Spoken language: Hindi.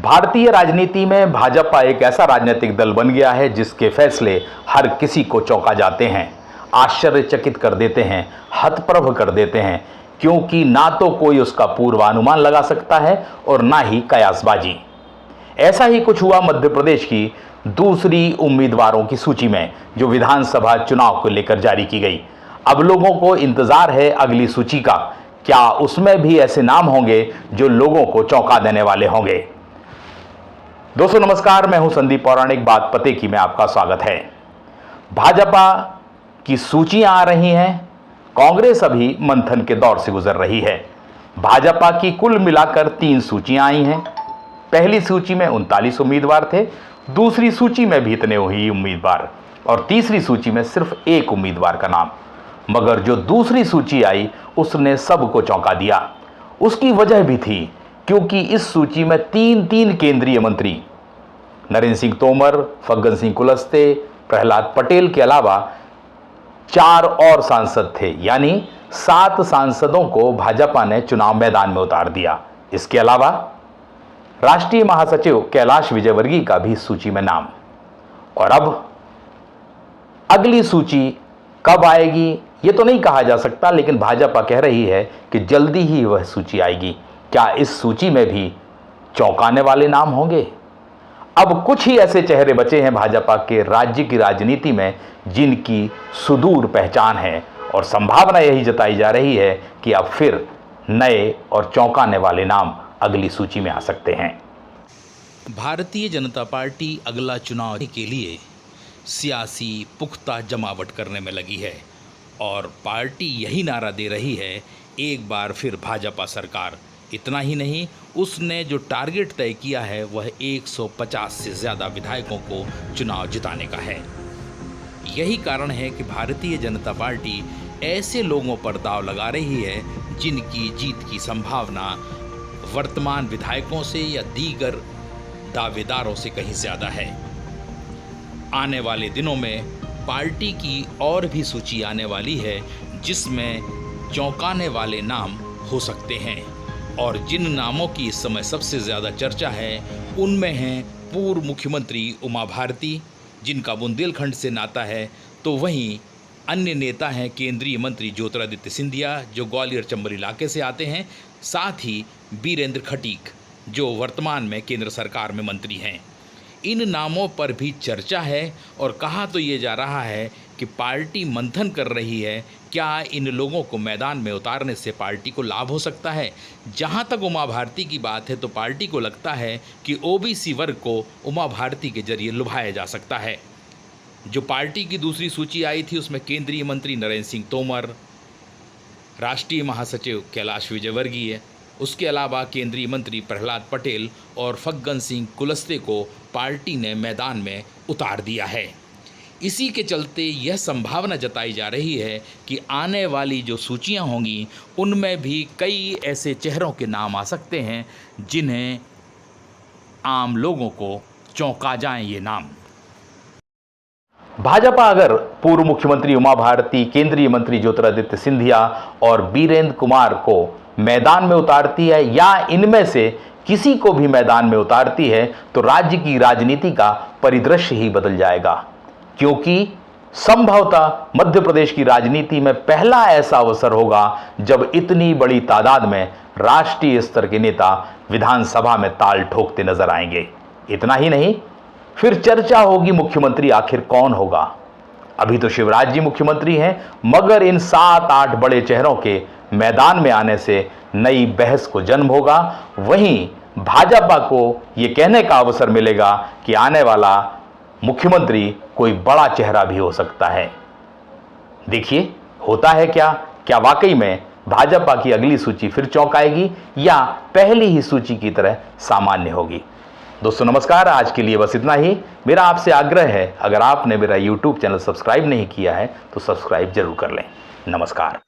भारतीय राजनीति में भाजपा एक ऐसा राजनीतिक दल बन गया है जिसके फैसले हर किसी को चौंका जाते हैं, आश्चर्यचकित कर देते हैं, हतप्रभ कर देते हैं, क्योंकि ना तो कोई उसका पूर्वानुमान लगा सकता है और ना ही कयासबाजी। ऐसा ही कुछ हुआ मध्य प्रदेश की दूसरी उम्मीदवारों की सूची में, जो विधानसभा चुनाव को लेकर जारी की गई। अब लोगों को इंतजार है अगली सूची का। क्या उसमें भी ऐसे नाम होंगे जो लोगों को चौंका देने वाले होंगे? दोस्तों नमस्कार, मैं हूं संदीप पौराणिक। बात पते की में आपका स्वागत है। भाजपा की सूचियां आ रही हैं, कांग्रेस अभी मंथन के दौर से गुजर रही है। भाजपा की कुल मिलाकर 3 सूचियां आई हैं। पहली सूची में 39 उम्मीदवार थे, दूसरी सूची में भी इतने ही उम्मीदवार, और तीसरी सूची में सिर्फ 1 उम्मीदवार का नाम। मगर जो दूसरी सूची आई उसने सबको चौंका दिया। उसकी वजह भी थी, क्योंकि इस सूची में 3 केंद्रीय मंत्री, नरेंद्र सिंह तोमर, फग्गन सिंह कुलस्ते, प्रहलाद पटेल के अलावा 4 और सांसद थे। यानी 7 सांसदों को भाजपा ने चुनाव मैदान में उतार दिया। इसके अलावा राष्ट्रीय महासचिव कैलाश विजयवर्गीय का भी सूची में नाम। और अब अगली सूची कब आएगी ये तो नहीं कहा जा सकता, लेकिन भाजपा कह रही है कि जल्दी ही वह सूची आएगी। क्या इस सूची में भी चौंकाने वाले नाम होंगे? अब कुछ ही ऐसे चेहरे बचे हैं भाजपा के राज्य की राजनीति में जिनकी सुदूर पहचान है, और संभावना यही जताई जा रही है कि अब फिर नए और चौंकाने वाले नाम अगली सूची में आ सकते हैं। भारतीय जनता पार्टी अगला चुनाव के लिए सियासी पुख्ता जमावट करने में लगी है, और पार्टी यही नारा दे रही है, एक बार फिर भाजपा सरकार। इतना ही नहीं, उसने जो टारगेट तय किया है वह 150 से ज़्यादा विधायकों को चुनाव जिताने का है। यही कारण है कि भारतीय जनता पार्टी ऐसे लोगों पर दांव लगा रही है जिनकी जीत की संभावना वर्तमान विधायकों से या दीगर दावेदारों से कहीं ज़्यादा है। आने वाले दिनों में पार्टी की और भी सूची आने वाली है जिसमें चौंकाने वाले नाम हो सकते हैं, और जिन नामों की इस समय सबसे ज़्यादा चर्चा है उनमें हैं पूर्व मुख्यमंत्री उमा भारती, जिनका बुंदेलखंड से नाता है, तो वहीं अन्य नेता हैं केंद्रीय मंत्री ज्योतिरादित्य सिंधिया, जो ग्वालियर चंबल इलाके से आते हैं, साथ ही बीरेंद्र खटीक, जो वर्तमान में केंद्र सरकार में मंत्री हैं। इन नामों पर भी चर्चा है, और कहा तो ये जा रहा है कि पार्टी मंथन कर रही है, क्या इन लोगों को मैदान में उतारने से पार्टी को लाभ हो सकता है। जहां तक उमा भारती की बात है तो पार्टी को लगता है कि ओबीसी वर्ग को उमा भारती के जरिए लुभाया जा सकता है। जो पार्टी की दूसरी सूची आई थी उसमें केंद्रीय मंत्री नरेंद्र सिंह तोमर, राष्ट्रीय महासचिव कैलाश विजयवर्गीय, उसके अलावा केंद्रीय मंत्री प्रहलाद पटेल और फग्गन सिंह कुलस्ते को पार्टी ने मैदान में उतार दिया है। इसी के चलते यह संभावना जताई जा रही है कि आने वाली जो सूचियां होंगी उनमें भी कई ऐसे चेहरों के नाम आ सकते हैं जिन्हें आम लोगों को चौंका जाएं ये नाम। भाजपा अगर पूर्व मुख्यमंत्री उमा भारती, केंद्रीय मंत्री ज्योतिरादित्य सिंधिया और बीरेंद्र कुमार को मैदान में उतारती है, या इनमें से किसी को भी मैदान में उतारती है, तो राज्य की राजनीति का परिदृश्य ही बदल जाएगा। क्योंकि संभवतः मध्य प्रदेश की राजनीति में पहला ऐसा अवसर होगा जब इतनी बड़ी तादाद में राष्ट्रीय स्तर के नेता विधानसभा में ताल ठोकते नजर आएंगे। इतना ही नहीं, फिर चर्चा होगी मुख्यमंत्री आखिर कौन होगा। अभी तो शिवराज जी मुख्यमंत्री हैं, मगर इन 7-8 बड़े चेहरों के मैदान में आने से नई बहस को जन्म होगा। वहीं भाजपा को यह कहने का अवसर मिलेगा कि आने वाला मुख्यमंत्री कोई बड़ा चेहरा भी हो सकता है। देखिए होता है क्या वाकई में भाजपा की अगली सूची फिर चौंकाएगी, या पहली ही सूची की तरह सामान्य होगी। दोस्तों नमस्कार, आज के लिए बस इतना ही। मेरा आपसे आग्रह है, अगर आपने मेरा YouTube चैनल सब्सक्राइब नहीं किया है तो सब्सक्राइब जरूर कर लें। नमस्कार।